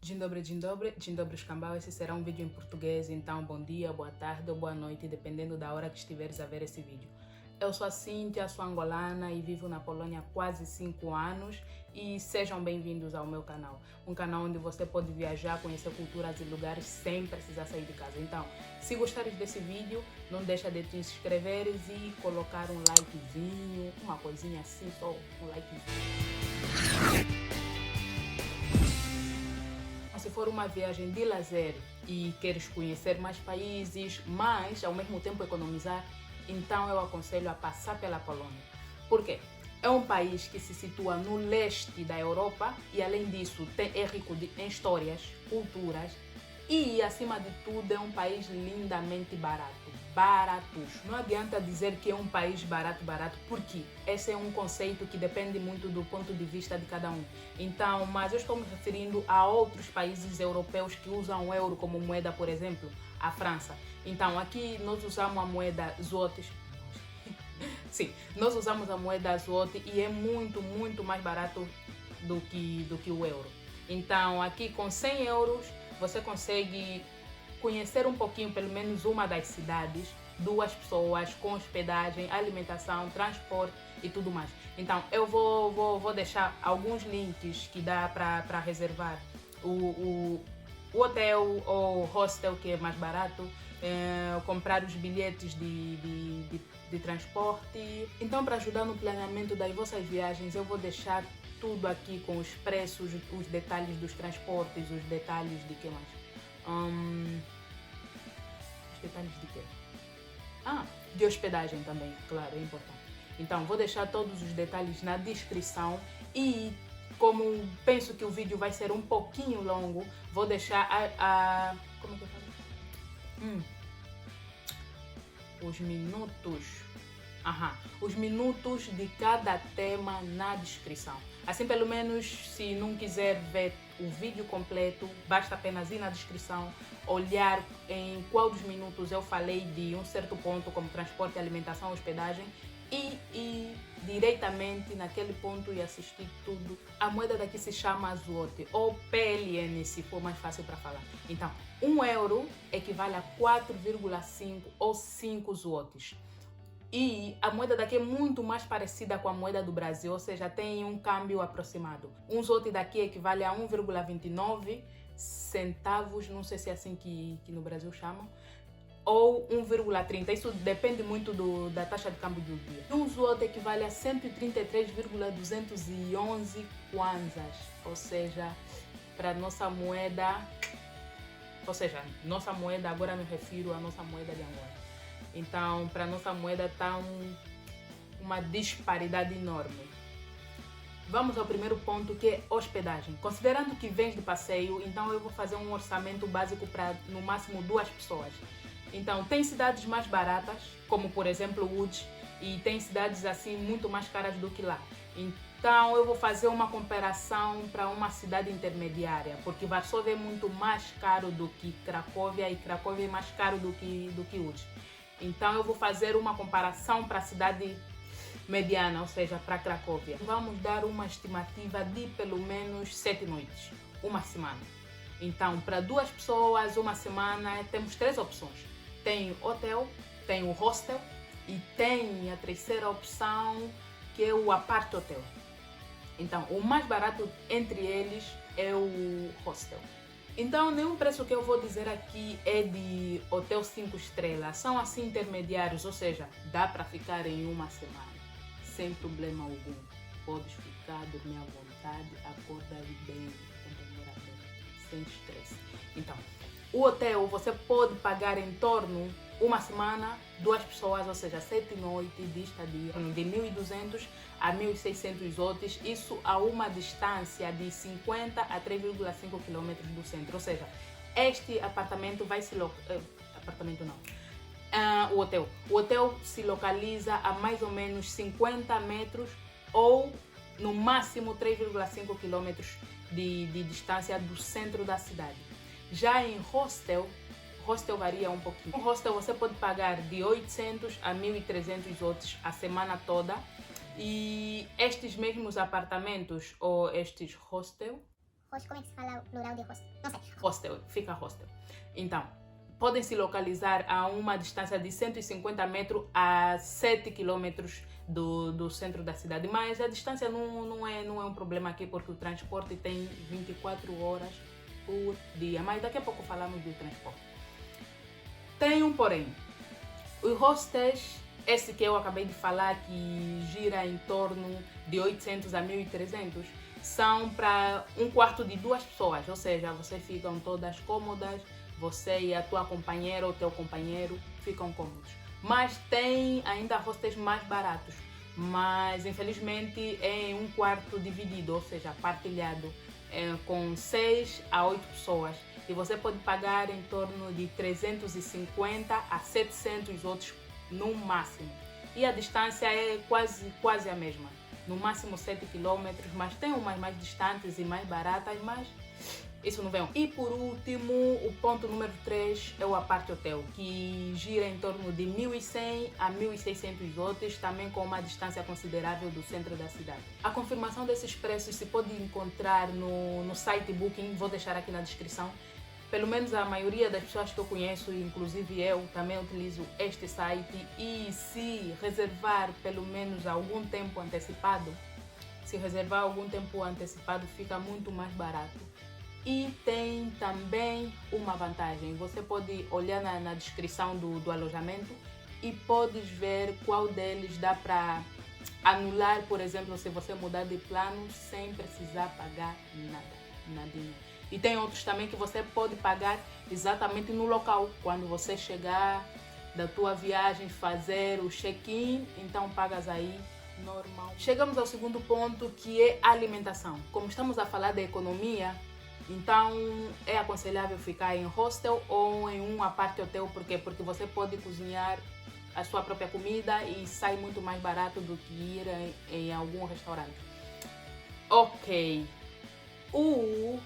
Dzień dobry, escambau. Esse será um vídeo em português, então bom dia, boa tarde ou boa noite, dependendo da hora que estiveres a ver esse vídeo. Eu sou a Cíntia, sou angolana e vivo na Polônia há quase 5 anos e sejam bem-vindos ao meu canal. Um canal onde você pode viajar, conhecer culturas e lugares sem precisar sair de casa. Então, se gostares desse vídeo, não deixa de te inscreveres e colocar um likezinho, uma coisinha assim, só um likezinho. Se for uma viagem de lazer e queres conhecer mais países, mas ao mesmo tempo economizar, então eu aconselho a passar pela Polônia. Por quê? É um país que se situa no leste da Europa e, além disso, é rico em histórias, culturas e, acima de tudo, é um país lindamente barato. Baratos. Não adianta dizer que é um país barato, porque esse é um conceito que depende muito do ponto de vista de cada um. Então, mas eu estou me referindo a outros países europeus que usam o euro como moeda, por exemplo, a França. Então, aqui nós usamos a moeda zlotys. Sim, nós usamos a moeda zloty e é muito mais barato do que o euro. Então, aqui com 100 euros, você consegue conhecer um pouquinho, pelo menos uma das cidades, 2 pessoas, com hospedagem, alimentação, transporte e tudo mais. Então, eu vou deixar alguns links que dá para reservar o hotel ou hostel, que é mais barato, comprar os bilhetes de transporte. Então, para ajudar no planeamento das vossas viagens, eu vou deixar tudo aqui com os preços, os detalhes dos transportes, os detalhes de que mais? Os detalhes de quê? De hospedagem também, claro, é importante. Então, vou deixar todos os detalhes na descrição e, como penso que o vídeo vai ser um pouquinho longo, vou deixar como é que eu falo? Os minutos de cada tema na descrição. Assim, pelo menos, se não quiser ver o vídeo completo, basta apenas ir na descrição, olhar em qual dos minutos eu falei de um certo ponto, como transporte, alimentação, hospedagem, e ir diretamente naquele ponto e assistir tudo. A moeda daqui se chama zloty, ou PLN, se for mais fácil para falar. Então, 1 euro equivale a 4,5 ou 5 zlotys. E a moeda daqui é muito mais parecida com a moeda do Brasil, ou seja, tem um câmbio aproximado. Um zloty daqui equivale a 1,29 centavos, não sei se é assim que no Brasil chamam, ou 1,30. Isso depende muito da taxa de câmbio do dia. Um zloty equivale a 133,211 kwanzas, ou seja, para nossa moeda, agora me refiro à nossa moeda de Angola. Então, para a nossa moeda está uma disparidade enorme. Vamos ao primeiro ponto, que é hospedagem. Considerando que vens de passeio, então eu vou fazer um orçamento básico para no máximo 2 pessoas. Então, tem cidades mais baratas, como por exemplo Łódź, e tem cidades assim muito mais caras do que lá. Então, eu vou fazer uma comparação para uma cidade intermediária, porque Varsóvia é muito mais caro do que Cracóvia e Cracóvia é mais caro do que Łódź. Então, eu vou fazer uma comparação para a cidade mediana, ou seja, para Cracóvia. Vamos dar uma estimativa de pelo menos 7 noites, uma semana. Então, para 2 pessoas, uma semana, temos 3 opções. Tem hotel, tem o hostel e tem a terceira opção, que é o apart hotel. Então, o mais barato entre eles é o hostel. Então, nenhum preço que eu vou dizer aqui é de hotel 5 estrelas. São assim intermediários, ou seja, dá para ficar em uma semana, sem problema algum. Podes ficar, dormir à vontade, acordar bem, sem estresse. Então, o hotel você pode pagar em torno uma semana, 2 pessoas, ou seja, 7 noites de estadia, de 1.200 a 1.600 zlotys, isso a uma distância de 50 a 3,5 km do centro. Ou seja, este apartamento vai se o hotel se localiza a mais ou menos 50 metros ou no máximo 3,5 km de distância do centro da cidade. Já em hostel varia um pouquinho. Um hostel você pode pagar de 800 a 1.300 zlotys a semana toda. E estes mesmos apartamentos ou estes hostel Como é que se fala o plural de hostel? Não sei. Hostel, fica hostel. Então, podem se localizar a uma distância de 150 metros a 7 quilômetros do centro da cidade. Mas a distância não é um problema aqui, porque o transporte tem 24 horas por dia. Mas daqui a pouco falamos do transporte. Tem um porém. Os hostels, esse que eu acabei de falar, que gira em torno de 800 a 1.300, são para um quarto de 2 pessoas. Ou seja, vocês ficam todas cômodas, você e a tua companheira ou teu companheiro ficam cômodos. Mas tem ainda hostels mais baratos, mas infelizmente é em um quarto dividido, ou seja, partilhado, com 6 a 8 pessoas. E você pode pagar em torno de 350 a 700 outros no máximo. E a distância é quase a mesma. No máximo 7 km, mas tem umas mais distantes e mais baratas, mas isso não vem. E por último, o ponto número 3 é o apart hotel, que gira em torno de 1.100 a 1.600 outros, também com uma distância considerável do centro da cidade. A confirmação desses preços se pode encontrar no site Booking, vou deixar aqui na descrição. Pelo menos a maioria das pessoas que eu conheço, inclusive eu, também utilizo este site, e se reservar pelo menos algum tempo antecipado, fica muito mais barato. E tem também uma vantagem, você pode olhar na descrição do alojamento e podes ver qual deles dá para anular, por exemplo, se você mudar de plano sem precisar pagar nadinha. E tem outros também que você pode pagar exatamente no local, quando você chegar da tua viagem, fazer o check-in, então pagas aí normal. Chegamos ao segundo ponto, que é a alimentação. Como estamos a falar da economia, então é aconselhável ficar em hostel ou em um apart hotel. Por quê? Porque você pode cozinhar a sua própria comida e sai muito mais barato do que ir em algum restaurante. Ok. O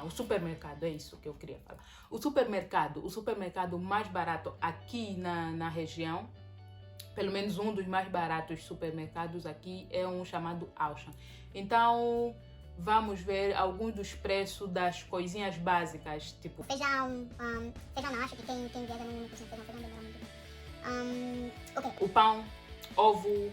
supermercado, é isso que eu queria falar. O supermercado mais barato aqui na região, pelo menos um dos mais baratos supermercados aqui, é um chamado Auchan. Então, vamos ver alguns dos preços das coisinhas básicas, tipo feijão não, acho que quem viaja não cozinha feijão demora muito. Ok. O pão, ovo,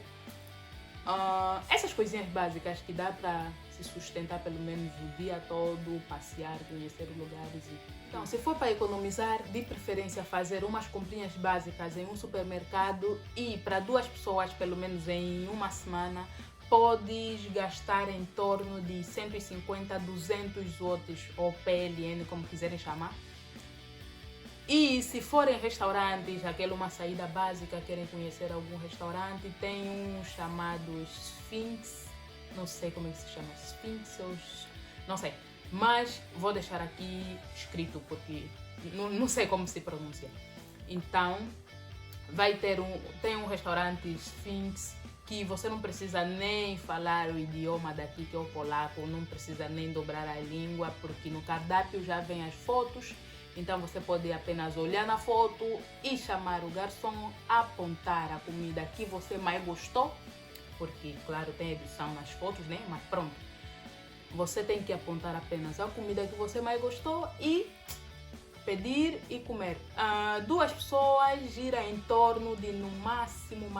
essas coisinhas básicas que dá para se sustentar pelo menos o dia todo, passear, conhecer lugares. Então, se for para economizar, de preferência fazer umas comprinhas básicas em um supermercado, e para 2 pessoas, pelo menos em uma semana, podes gastar em torno de 150 a 200 outros, ou PLN, como quiserem chamar. E se forem restaurantes, uma saída básica, querem conhecer algum restaurante, tem um chamado Sphinx, não sei como é que se chama, Sphinx ou não sei, mas vou deixar aqui escrito porque não sei como se pronuncia. Então, tem um restaurante Sphinx que você não precisa nem falar o idioma daqui, que é o polaco, não precisa nem dobrar a língua, porque no cardápio já vem as fotos. Então você pode apenas olhar na foto e chamar o garçom, apontar a comida que você mais gostou, porque claro, tem edição nas fotos, né? Mas pronto, você tem que apontar apenas a comida que você mais gostou e pedir e comer. 2 pessoas gira em torno de no máximo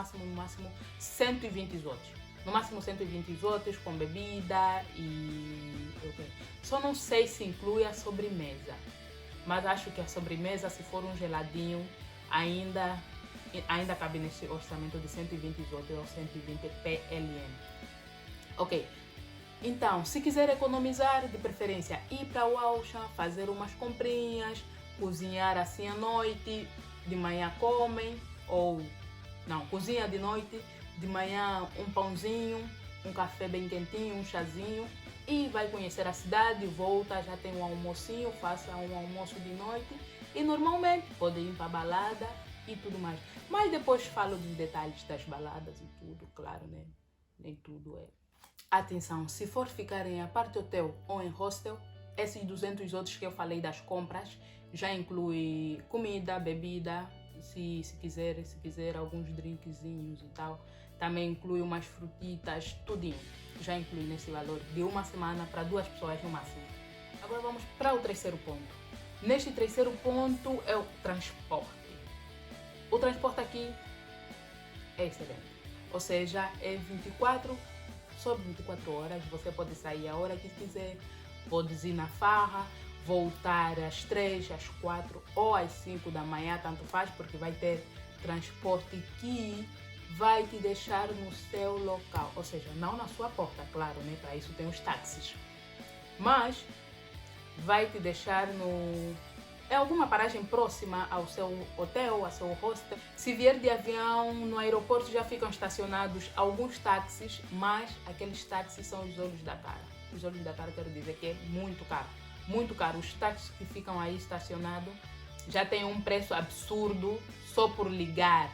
120 zlotys. No máximo 120 zlotys com bebida e só não sei se inclui a sobremesa. Mas acho que a sobremesa, se for um geladinho, ainda cabe nesse orçamento de 120 zlotys ou 120 PLN. Ok. Então, se quiser economizar, de preferência ir para o Auchan, fazer umas comprinhas, cozinhar assim à noite, de manhã comem, ou não, cozinha de noite, de manhã um pãozinho, um café bem quentinho, um chazinho, e vai conhecer a cidade, volta, já tem um almocinho, faça um almoço de noite e normalmente pode ir para a balada e tudo mais. Mas depois falo dos detalhes das baladas e tudo, claro, né? Nem tudo é. Atenção, se for ficar em apart hotel ou em hostel, esses 200 outros que eu falei das compras já inclui comida, bebida, se quiser alguns drinkzinhos e tal. Também inclui umas frutitas, tudinho. já inclui nesse valor de uma semana para 2 pessoas no máximo. Agora vamos para o terceiro ponto. Neste terceiro ponto é o transporte. O transporte aqui é excelente. Ou seja, é 24 sobre 24 horas. Você pode sair a hora que quiser, pode ir na farra, voltar às 3, às 4 ou às 5 da manhã, tanto faz, porque vai ter transporte que vai te deixar no seu local. Ou seja, não na sua porta, claro, né? Para isso tem os táxis. Mas vai te deixar em alguma paragem próxima ao seu hotel, ao seu hostel. Se vier de avião, no aeroporto já ficam estacionados alguns táxis, mas aqueles táxis são os olhos da cara. Os olhos da cara quero dizer que é muito caro. Muito caro. Os táxis que ficam aí estacionados já têm um preço absurdo só por ligar.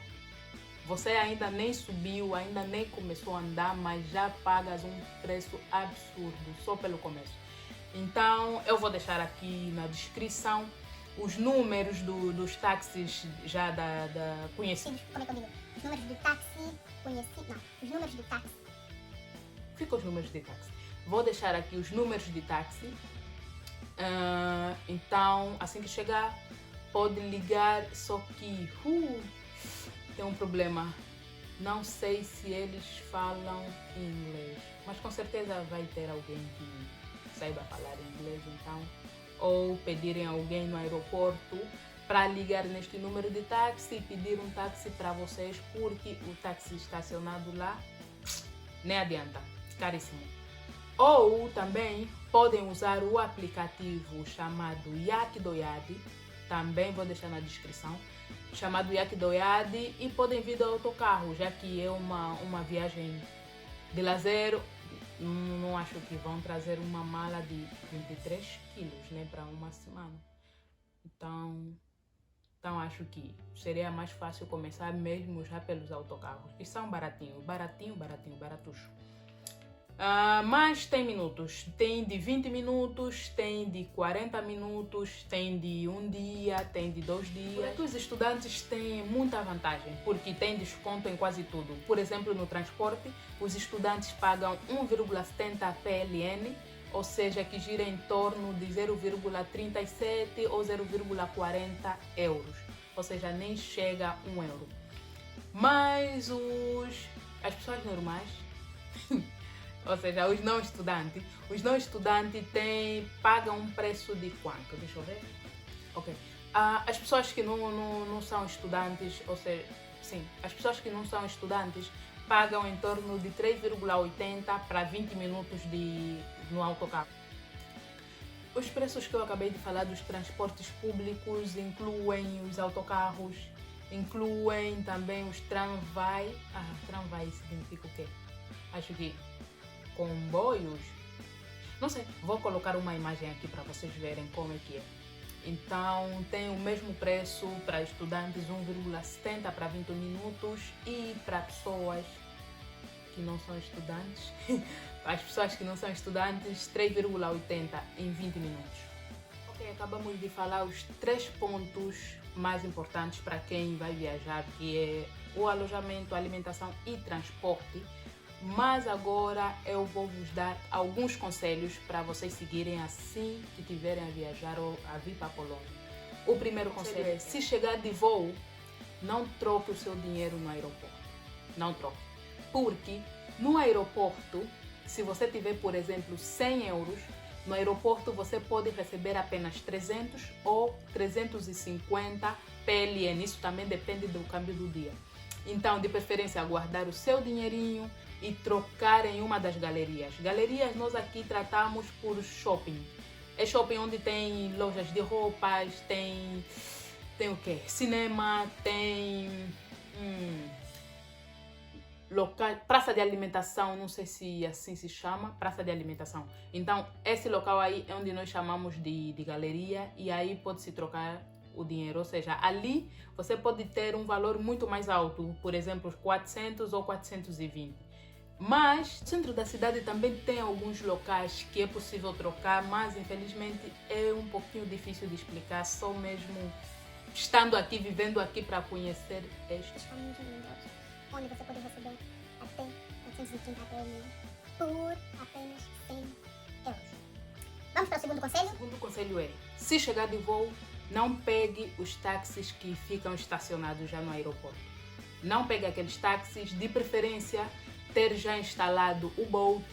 Você ainda nem subiu, ainda nem começou a andar, mas já pagas um preço absurdo só pelo começo. Então, eu vou deixar aqui na descrição os números dos táxis já conhecidos. Como é que eu digo? Os números do táxi conhecido. Não, os números do táxi. Fica os números de táxi. Vou deixar aqui os números de táxi. Então, assim que chegar, pode ligar. Só que tem um problema. Não sei se eles falam inglês, mas com certeza vai ter alguém que saiba falar inglês, então, ou pedirem alguém no aeroporto para ligar neste número de táxi e pedir um táxi para vocês, porque o táxi estacionado lá nem adianta, caríssimo. Ou também podem usar o aplicativo chamado Yakidoyadi, também vou deixar na descrição, chamado Yakidoyadi, e podem vir do autocarro, já que é uma viagem de lazer. Não acho que vão trazer uma mala de 23 quilos, né, para uma semana. Então acho que seria mais fácil começar mesmo já pelos autocarros, que são baratinhos. Mas tem minutos, tem de 20 minutos, tem de 40 minutos, tem de um dia, tem de 2 dias. Os estudantes têm muita vantagem, porque tem desconto em quase tudo. Por exemplo, no transporte, os estudantes pagam 1,70 PLN, ou seja, que gira em torno de 0,37 ou 0,40 euros. Ou seja, nem chega a 1 euro. Mas as pessoas normais... Ou seja, os não estudantes pagam um preço de quanto? Deixa eu ver. Ok. As pessoas que não são estudantes, ou seja, sim, as pessoas que não são estudantes pagam em torno de 3,80 para 20 minutos no autocarro. Os preços que eu acabei de falar dos transportes públicos incluem os autocarros, incluem também os tramvai. Tramvai significa o quê? Acho que comboios, não sei, vou colocar uma imagem aqui para vocês verem como é que é. Então tem o mesmo preço para estudantes, 1,70 para 20 minutos, e para pessoas que não são estudantes, as pessoas que não são estudantes, 3,80 em 20 minutos. Ok, acabamos de falar os 3 pontos mais importantes para quem vai viajar, que é o alojamento, alimentação e transporte. Mas agora eu vou vos dar alguns conselhos para vocês seguirem assim que tiverem a viajar ou a vir para a Polônia. O primeiro conselho é: se chegar de voo, não troque o seu dinheiro no aeroporto. Não troque. Porque no aeroporto, se você tiver, por exemplo, 100 euros, no aeroporto você pode receber apenas 300 ou 350 PLN. Isso também depende do câmbio do dia. Então, de preferência, guardar o seu dinheirinho e trocar em uma das galerias. Galerias nós aqui tratamos por shopping. É shopping onde tem lojas de roupas, tem o quê? Cinema, tem local, praça de alimentação, não sei se assim se chama, praça de alimentação. Então, esse local aí é onde nós chamamos de galeria, e aí pode-se trocar o dinheiro, ou seja, ali você pode ter um valor muito mais alto, por exemplo, 400 ou 420. Mas no centro da cidade também tem alguns locais que é possível trocar, mas infelizmente é um pouquinho difícil de explicar, só mesmo estando aqui, vivendo aqui para conhecer estes. Onde você pode receber até 430 PLN por apenas 100 euros. Vamos para o segundo conselho? O segundo conselho é, se chegar de voo, não pegue os táxis que ficam estacionados já no aeroporto. Não pegue aqueles táxis, de preferência ter já instalado o Bolt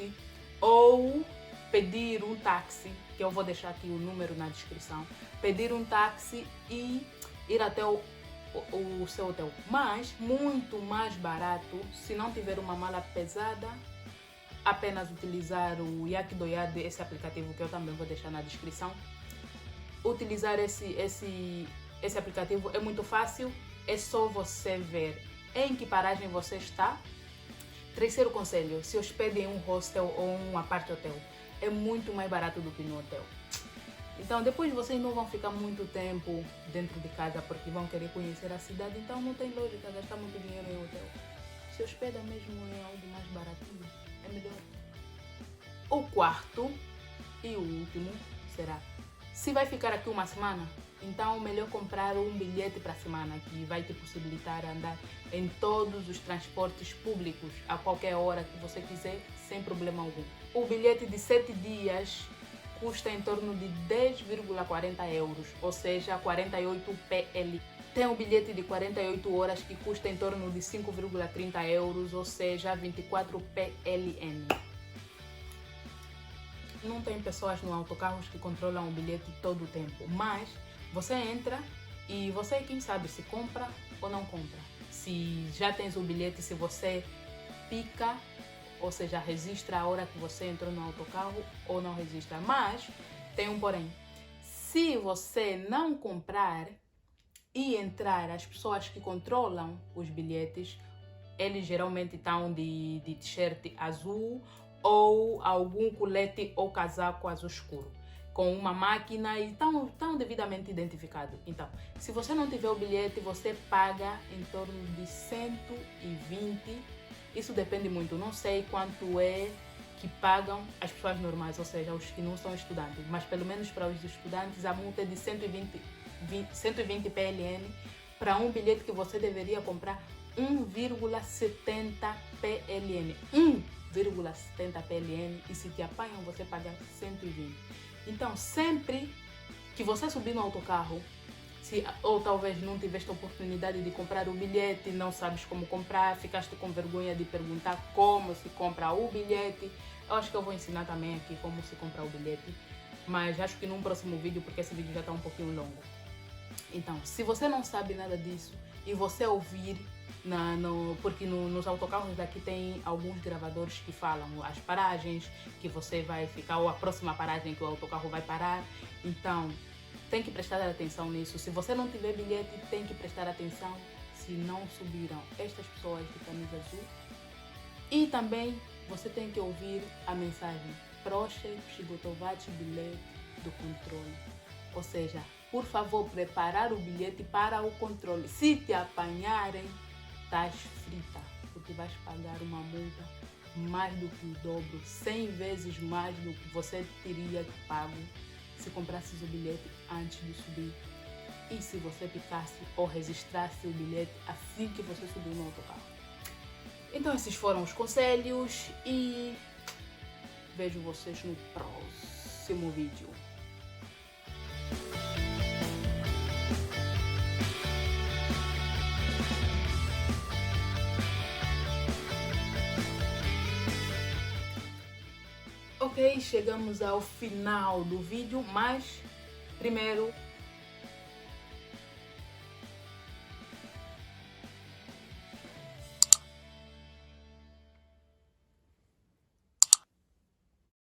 ou pedir um táxi, que eu vou deixar aqui o número na descrição, pedir um táxi e ir até o seu hotel. Mas muito mais barato, se não tiver uma mala pesada, apenas utilizar o Yakidoyade, esse aplicativo que eu também vou deixar na descrição. Utilizar esse aplicativo é muito fácil, é só você ver em que paragem você está. Terceiro conselho, se hospede em um hostel ou um apart-hotel, é muito mais barato do que no hotel. Então depois vocês não vão ficar muito tempo dentro de casa porque vão querer conhecer a cidade, então não tem lógica gastar muito dinheiro em hotel. Se hospeda mesmo em algo mais baratinho, é melhor. O quarto e o último será, se vai ficar aqui uma semana, então melhor comprar um bilhete para a semana que vai te possibilitar andar em todos os transportes públicos a qualquer hora que você quiser, sem problema algum. O bilhete de 7 dias custa em torno de 10,40 euros, ou seja, 48 PL. Tem um bilhete de 48 horas que custa em torno de 5,30 euros, ou seja, 24 PLN. Não tem pessoas no autocarros que controlam o bilhete todo o tempo, mas você entra e você, quem sabe, se compra ou não compra. Se já tens o bilhete, se você pica, ou seja, registra a hora que você entrou no autocarro ou não registra. Mas tem um porém. Se você não comprar e entrar, as pessoas que controlam os bilhetes, eles geralmente estão de t-shirt azul ou algum colete ou casaco azul escuro, com uma máquina e estão devidamente identificados. Então, se você não tiver o bilhete, você paga em torno de 120. Isso depende muito, não sei quanto é que pagam as pessoas normais, ou seja, os que não são estudantes, mas pelo menos para os estudantes a multa é de 120 PLN para um bilhete que você deveria comprar 1,70 PLN. 1,70 PLN, e se te apanham você paga 120. Então, sempre que você subir no autocarro, ou talvez não tiveste a oportunidade de comprar o bilhete, não sabes como comprar, ficaste com vergonha de perguntar como se compra o bilhete, eu acho que eu vou ensinar também aqui como se compra o bilhete, mas acho que num próximo vídeo, porque esse vídeo já está um pouquinho longo. Então, se você não sabe nada disso e você ouvir, porque nos autocarros daqui tem alguns gravadores que falam as paragens que você vai ficar, ou a próxima paragem que o autocarro vai parar, então tem que prestar atenção nisso. Se você não tiver bilhete, tem que prestar atenção se não subiram estas pessoas de camisa azul. E também você tem que ouvir a mensagem Proszę przygotować bilet do controle. Ou seja, por favor, preparar o bilhete para o controle. Se te apanharem, estás frita, porque vais pagar uma multa mais do que o dobro, 100 vezes mais do que você teria pago se comprasses o bilhete antes de subir. E se você picasse ou registrasse o bilhete assim que você subiu no autocarro. Então esses foram os conselhos e vejo vocês no próximo vídeo. Ok, chegamos ao final do vídeo, mas primeiro